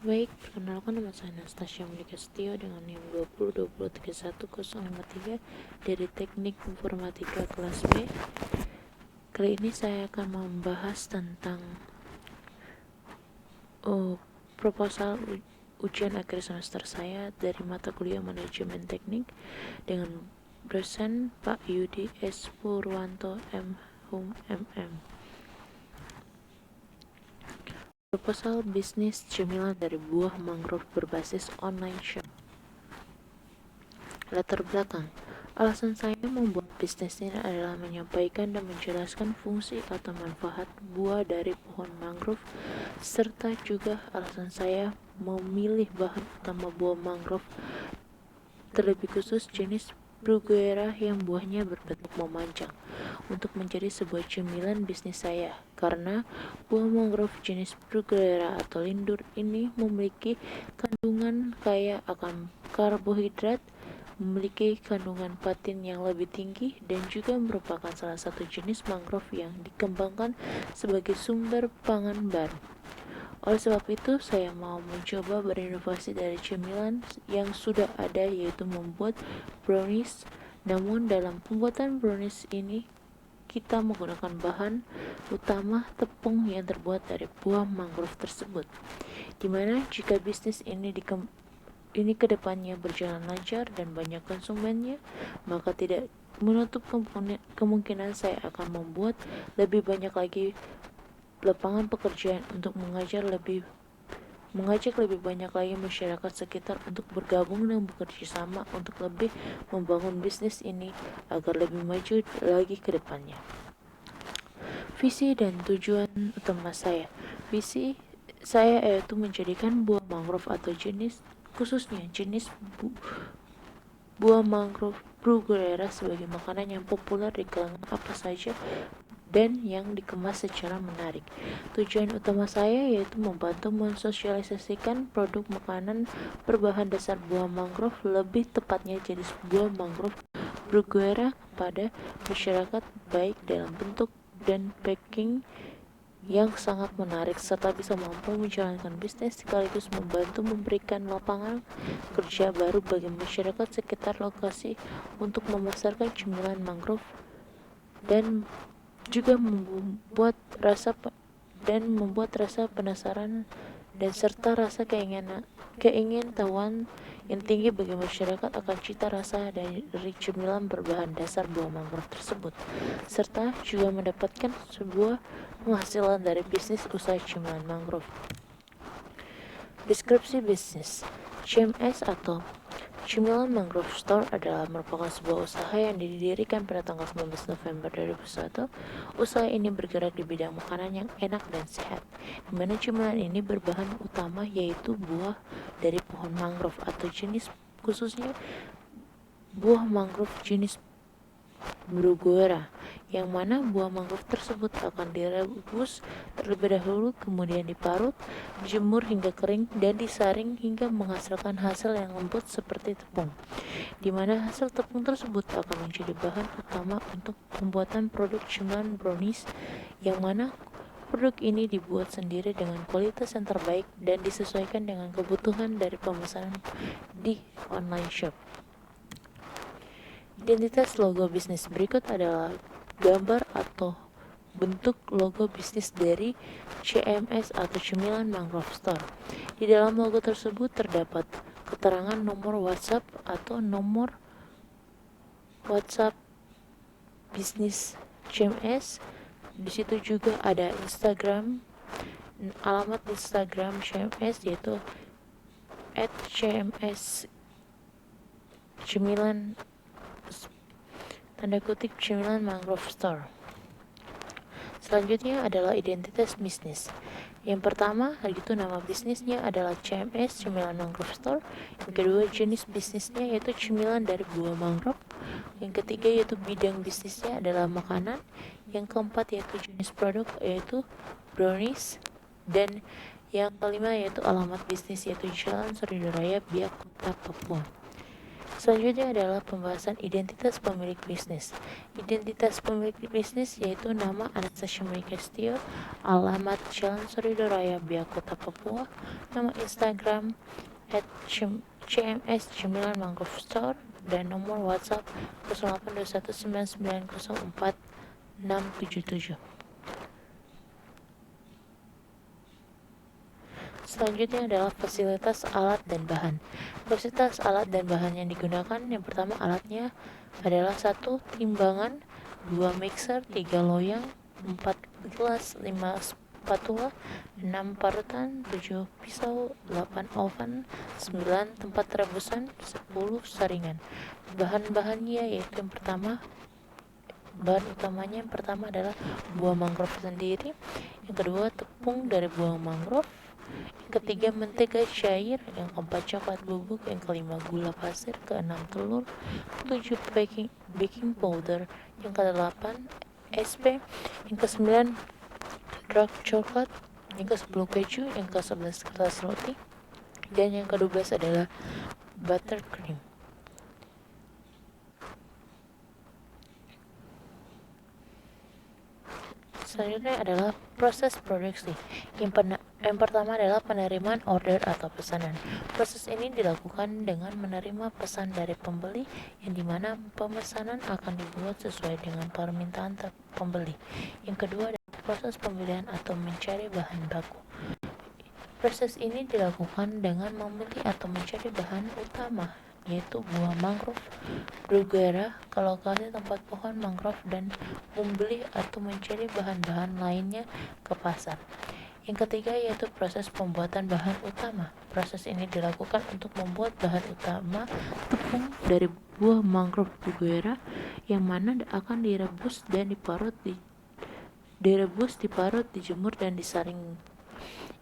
Baik, perkenalkan nama saya Anastasia Monika Setio dengan NIM 2020310553 dari Teknik Informatika kelas B. Kali ini saya akan membahas tentang proposal ujian akhir semester saya dari mata kuliah Manajemen Teknik dengan dosen Pak Yudi S. Purwanto M.Hum MM. Proposal bisnis cemilan dari buah mangrove berbasis online shop. Latar belakang. Alasan saya membuat bisnis ini adalah menyampaikan dan menjelaskan fungsi atau manfaat buah dari pohon mangrove, serta juga alasan saya memilih bahan utama buah mangrove, terlebih khusus jenis Bruguera yang buahnya berbentuk memanjang, untuk menjadi sebuah cemilan bisnis saya, karena buah mangrove jenis Bruguera atau lindur ini memiliki kandungan kaya akan karbohidrat, memiliki kandungan patin yang lebih tinggi, dan juga merupakan salah satu jenis mangrove yang dikembangkan sebagai sumber pangan baru. Oleh sebab itu, saya mau mencoba berinovasi dari cemilan yang sudah ada, yaitu membuat brownies. Namun dalam pembuatan brownies ini, kita menggunakan bahan utama tepung yang terbuat dari buah mangrove tersebut. Dimana jika bisnis ini kedepannya berjalan lancar dan banyak konsumennya, maka tidak menutup kemungkinan saya akan membuat lebih banyak lagi lapangan pekerjaan untuk mengajak lebih banyak lagi masyarakat sekitar untuk bergabung dan bekerja sama untuk lebih membangun bisnis ini agar lebih maju lagi ke depannya. Visi dan tujuan utama saya. Visi saya yaitu menjadikan buah mangrove atau khususnya jenis buah mangrove Bruguera sebagai makanan yang populer di kalangan apa saja dan yang dikemas secara menarik. Tujuan utama saya yaitu membantu mensosialisasikan produk makanan berbahan dasar buah mangrove, lebih tepatnya jenis buah mangrove Bruguera, kepada masyarakat, baik dalam bentuk dan packing yang sangat menarik, serta bisa mampu menjalankan bisnis sekaligus membantu memberikan lapangan kerja baru bagi masyarakat sekitar lokasi untuk memasarkan cemilan mangrove dan juga membuat rasa penasaran dan serta rasa keingintahuan yang tinggi bagi masyarakat akan cita rasa dari cemilan berbahan dasar buah mangrove tersebut, serta juga mendapatkan sebuah penghasilan dari bisnis usaha cemilan mangrove. Deskripsi bisnis. CMS atau Cemilan Mangrove Store merupakan sebuah usaha yang didirikan pada tanggal 19 November 2001. Usaha ini bergerak di bidang makanan yang enak dan sehat, di mana cemilan ini berbahan utama yaitu buah dari pohon mangrove atau jenis khususnya buah mangrove jenis Bruguera, yang mana buah mangrove tersebut akan direbus terlebih dahulu, kemudian diparut, dijemur hingga kering, dan disaring hingga menghasilkan hasil yang lembut seperti tepung, di mana hasil tepung tersebut akan menjadi bahan utama untuk pembuatan produk cemilan brownies, yang mana produk ini dibuat sendiri dengan kualitas yang terbaik dan disesuaikan dengan kebutuhan dari pemesanan di online shop. Identitas logo bisnis berikut adalah gambar atau bentuk logo bisnis dari CMS atau Cemilan Mangrove Store. Di dalam logo tersebut terdapat keterangan nomor WhatsApp atau nomor WhatsApp bisnis CMS. Di situ juga ada alamat Instagram CMS yaitu @cms cemilan Cemilan Mangrove Store. Selanjutnya adalah identitas bisnis. Yang pertama, yaitu nama bisnisnya adalah CMS Cemilan Mangrove Store. Yang kedua, jenis bisnisnya yaitu cemilan dari buah mangrove. Yang ketiga yaitu bidang bisnisnya adalah makanan. Yang keempat yaitu jenis produk yaitu brownies. Dan yang kelima yaitu alamat bisnis yaitu Jalan Sriwijaya, Biak, Kota Papua. Selanjutnya adalah pembahasan identitas pemilik bisnis. Identitas pemilik bisnis yaitu nama Anastasia Mekestio, alamat Jalan Soridoraya, Biak, Kota Papua, nama Instagram @cms Cemilan Mangrove Store, dan nomor WhatsApp 08219904 Selanjutnya adalah fasilitas alat dan bahan. Fasilitas alat dan bahan yang digunakan, yang pertama alatnya adalah 1 timbangan, 2 mixer, 3 loyang, 4 gelas, 5 spatula, 6 parutan, 7 pisau, 8 oven, 9 tempat rebusan, 10 saringan. Bahan-bahannya yaitu bahan utamanya yang pertama adalah buah mangrove sendiri, yang kedua tepung dari buah mangrove, yang ketiga mentega cair, yang keempat coklat bubuk, yang kelima gula pasir, keenam telur, 7 baking powder, yang kedelapan SP, yang kesembilan dark coklat, yang ke-10 keju, yang ke-11 kertas roti, dan yang ke-12 adalah buttercream. Selanjutnya adalah proses produksi. Yang pertama adalah penerimaan order atau pesanan. Proses ini dilakukan dengan menerima pesan dari pembeli, yang dimana pemesanan akan dibuat sesuai dengan permintaan pembeli. Yang kedua adalah proses pembelian atau mencari bahan baku. Proses ini dilakukan dengan memilih atau mencari bahan utama, yaitu buah mangrove Bruguera ke lokasi tempat pohon mangrove dan membeli atau mencari bahan-bahan lainnya ke pasar. Yang ketiga yaitu proses pembuatan bahan utama. Proses ini dilakukan untuk membuat bahan utama tepung dari buah mangrove Bruguera, yang mana akan direbus, diparut, dijemur, dan disaring.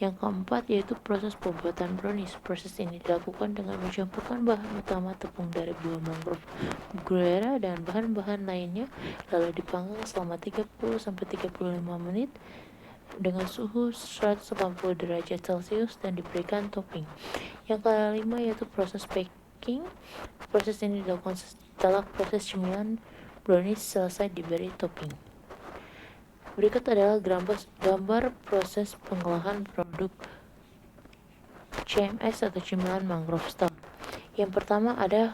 Yang keempat yaitu proses pembuatan brownies. Proses ini dilakukan dengan mencampurkan bahan utama tepung dari buah mangrove Bruguera dan bahan-bahan lainnya, lalu dipanggang selama 30-35 menit dengan suhu 180 derajat Celcius dan diberikan topping. Yang kelima yaitu proses baking. Proses ini dilakukan setelah proses cemilan brownies selesai diberi topping. Berikut adalah gambar proses pengolahan produk CMS atau Cemilan Mangrove Store. Yang pertama ada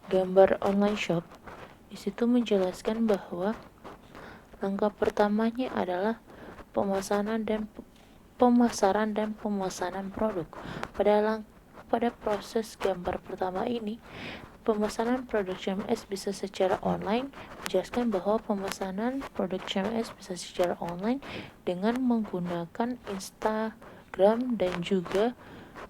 gambar online shop. Di situ menjelaskan bahwa langkah pertamanya adalah pemasaran dan pemesanan produk. Pada proses gambar pertama ini, pemesanan produk CMS bisa secara online. Menjelaskan bahwa pemesanan produk CMS bisa secara online dengan menggunakan Instagram dan juga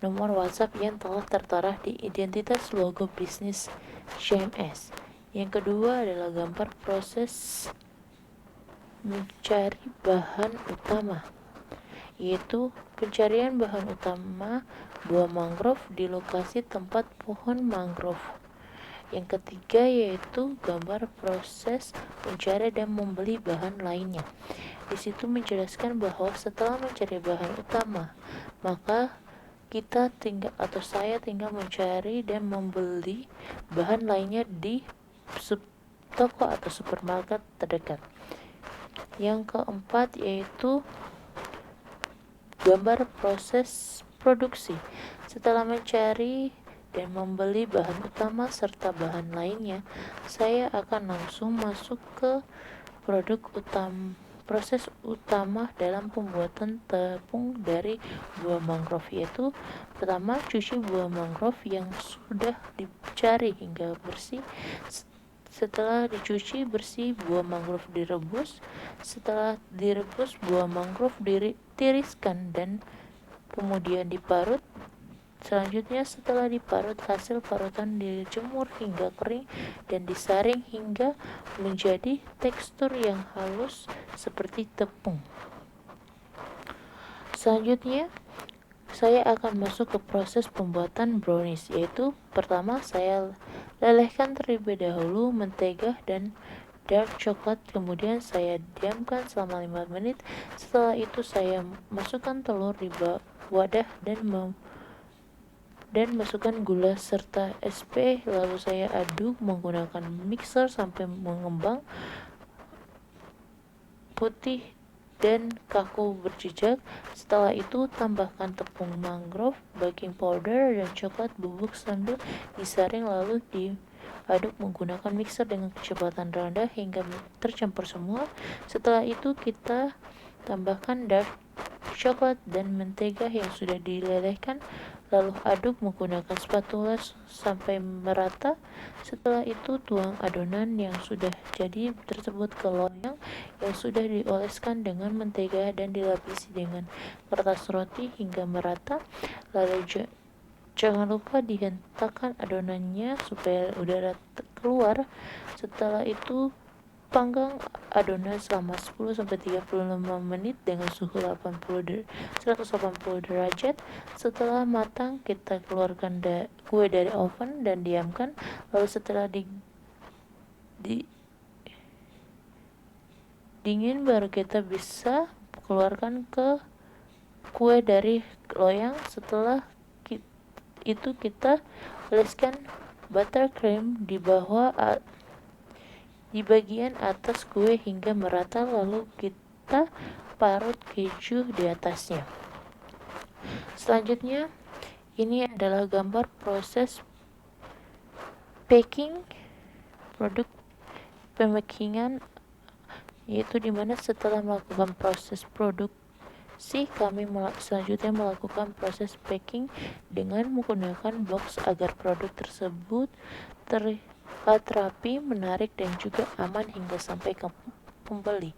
nomor WhatsApp yang telah tertera di identitas logo bisnis CMS. Yang kedua adalah gambar proses mencari bahan utama, yaitu pencarian bahan utama buah mangrove di lokasi tempat pohon mangrove. Yang ketiga yaitu gambar proses mencari dan membeli bahan lainnya. Di situ menjelaskan bahwa setelah mencari bahan utama, maka saya tinggal mencari dan membeli bahan lainnya di toko atau supermarket terdekat. Yang keempat yaitu gambar proses produksi. Setelah mencari dan membeli bahan utama serta bahan lainnya, saya akan langsung masuk ke proses utama dalam pembuatan tepung dari buah mangrove, yaitu pertama cuci buah mangrove yang sudah dicari hingga bersih. Setelah dicuci bersih, buah mangrove direbus. Setelah direbus, buah mangrove ditiriskan dan kemudian diparut. Selanjutnya setelah diparut, hasil parutan dijemur hingga kering dan disaring hingga menjadi tekstur yang halus seperti tepung. Selanjutnya saya akan masuk ke proses pembuatan brownies, yaitu pertama saya lelehkan terlebih dahulu mentega dan dark coklat, kemudian saya diamkan selama 5 menit. Setelah itu saya masukkan telur di wadah dan masukkan gula serta SP, lalu saya aduk menggunakan mixer sampai mengembang putih dan kaku berjejak. Setelah itu tambahkan tepung mangrove, baking powder, dan coklat bubuk sambil disaring lalu diaduk menggunakan mixer dengan kecepatan rendah hingga tercampur semua. Setelah itu kita tambahkan dark coklat dan mentega yang sudah dilelehkan, lalu aduk menggunakan spatula sampai merata. Setelah itu tuang adonan yang sudah jadi tersebut ke loyang yang sudah dioleskan dengan mentega dan dilapisi dengan kertas roti hingga merata. Lalu jangan lupa dihentakkan adonannya supaya udara keluar. Setelah itu panggang adonan selama 10-35 menit dengan suhu 180 derajat. Setelah matang, kita keluarkan kue dari oven dan diamkan. Lalu setelah dingin baru kita bisa keluarkan kue dari loyang. Setelah itu kita oleskan buttercream di bagian atas kue hingga merata, lalu kita parut keju di atasnya. Selanjutnya, ini adalah gambar proses packing produk pemakingan, yaitu dimana setelah melakukan proses produksi, kami selanjutnya melakukan proses packing dengan menggunakan box agar produk tersebut terlihat rapi, menarik, dan juga aman hingga sampai ke pembeli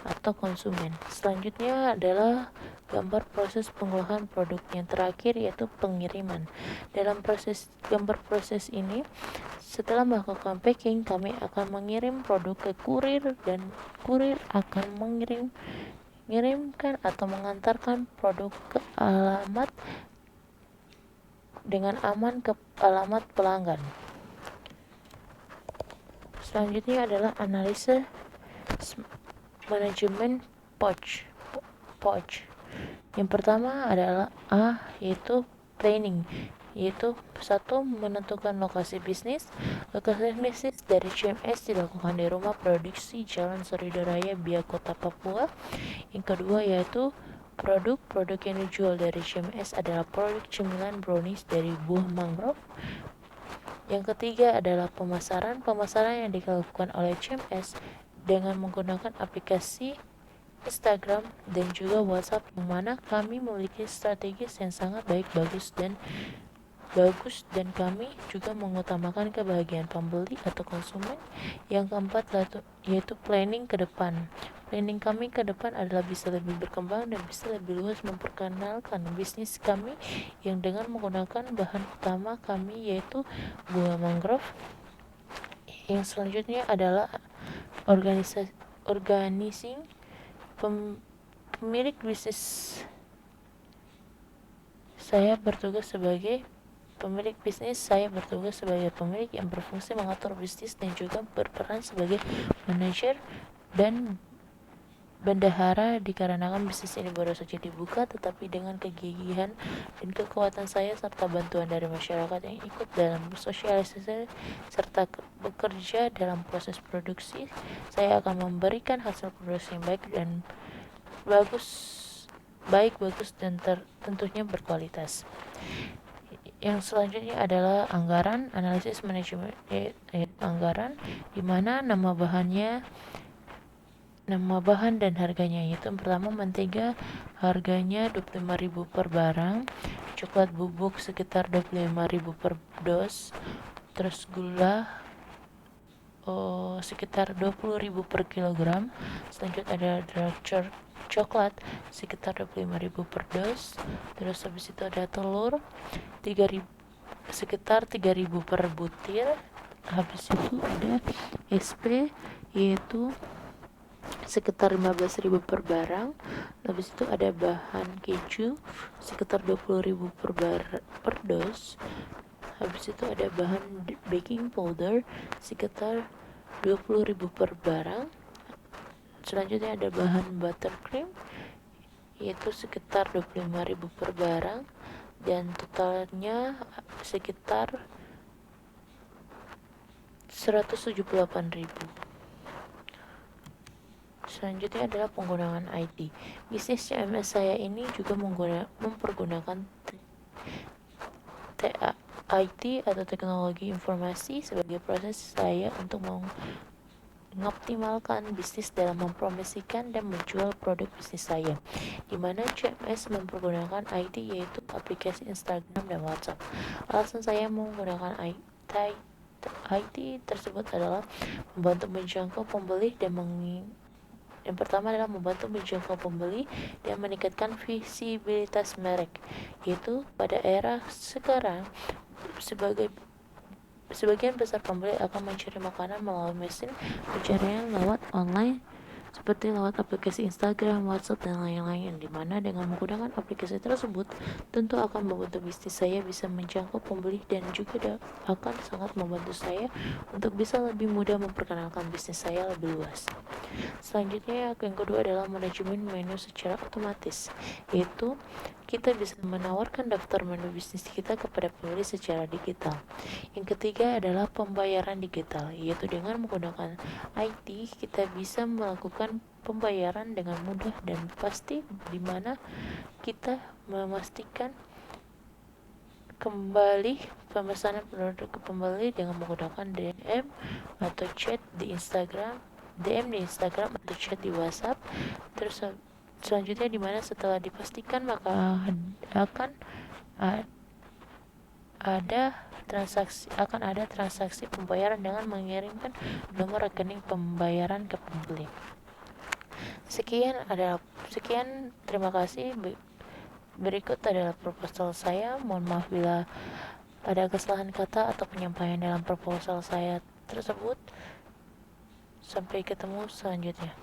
atau konsumen. Selanjutnya adalah gambar proses pengolahan produk yang terakhir, yaitu pengiriman. Dalam gambar proses ini, setelah melakukan packing, kami akan mengirim produk ke kurir dan kurir akan mengirimkan atau mengantarkan produk ke alamat dengan aman ke alamat pelanggan. Selanjutnya adalah analisa manajemen pouch. Yang pertama adalah yaitu planning, yaitu 1. Menentukan lokasi bisnis. Lokasi bisnis dari CMS dilakukan di rumah produksi Jalan Sriwijaya Biak, Kota Papua. Yang kedua yaitu produk yang dijual dari CMS adalah produk cemilan brownies dari buah mangrove. Yang ketiga adalah pemasaran yang dilakukan oleh CMS dengan menggunakan aplikasi Instagram dan juga WhatsApp, yang mana kami memiliki strategi yang sangat bagus dan kami juga mengutamakan kebahagiaan pembeli atau konsumen. Yang keempat yaitu planning ke depan. Planning kami ke depan adalah bisa lebih berkembang dan bisa lebih luas memperkenalkan bisnis kami yang dengan menggunakan bahan utama kami yaitu buah mangrove. Yang selanjutnya adalah organizing. Pemilik bisnis saya bertugas sebagai pemilik yang berfungsi mengatur bisnis dan juga berperan sebagai manajer dan bendahara, dikarenakan bisnis ini baru saja dibuka, tetapi dengan kegigihan dan kekuatan saya serta bantuan dari masyarakat yang ikut dalam sosialisasi serta bekerja dalam proses produksi, saya akan memberikan hasil produksi yang bagus dan tentunya berkualitas. Yang selanjutnya adalah anggaran, analisis manajemen anggaran, di mana nama bahan dan harganya, yaitu yang pertama mentega harganya 25.000 per barang, coklat bubuk sekitar 25.000 per dos, terus gula sekitar 20.000 per kilogram. Selanjutnya ada dark coklat sekitar 25.000 per dos, terus habis itu ada telur sekitar 3.000 per butir. Habis itu ada SP yaitu sekitar 15.000 per barang. Habis itu ada bahan keju sekitar 20.000 per dos. Habis itu ada bahan baking powder sekitar 20.000 per barang. Selanjutnya ada bahan buttercream, yaitu sekitar 25.000 per barang, dan totalnya sekitar 178.000. Selanjutnya adalah penggunaan IT. Bisnis CMS saya ini juga mempergunakan IT atau teknologi informasi sebagai proses saya untuk mengoptimalkan bisnis dalam mempromosikan dan menjual produk bisnis saya, di mana CMS mempergunakan IT yaitu aplikasi Instagram dan WhatsApp. Alasan saya menggunakan IT tersebut adalah membantu menjangkau pembeli dan yang pertama adalah membantu menjangkau pembeli dan meningkatkan visibilitas merek, yaitu pada era sekarang sebagian besar pembeli akan mencari makanan melalui mesin pencarian lewat online seperti lewat aplikasi Instagram, WhatsApp, dan lain-lain, di mana dengan menggunakan aplikasi tersebut tentu akan membantu bisnis saya bisa menjangkau pembeli dan juga akan sangat membantu saya untuk bisa lebih mudah memperkenalkan bisnis saya lebih luas. Selanjutnya yang kedua adalah manajemen menu secara otomatis, yaitu kita bisa menawarkan daftar menu bisnis kita kepada pembeli secara digital. Yang ketiga adalah pembayaran digital, yaitu dengan menggunakan IT kita bisa melakukan pembayaran dengan mudah dan pasti, di mana kita memastikan kembali pemesanan produk ke pembeli dengan menggunakan DM atau chat di Instagram, atau chat di WhatsApp. Terus selanjutnya di mana setelah dipastikan maka akan ada transaksi pembayaran dengan mengirimkan nomor rekening pembayaran ke pembeli. Sekian, terima kasih. Berikut adalah proposal saya. Mohon maaf bila ada kesalahan kata atau penyampaian dalam proposal saya tersebut. Sampai ketemu selanjutnya.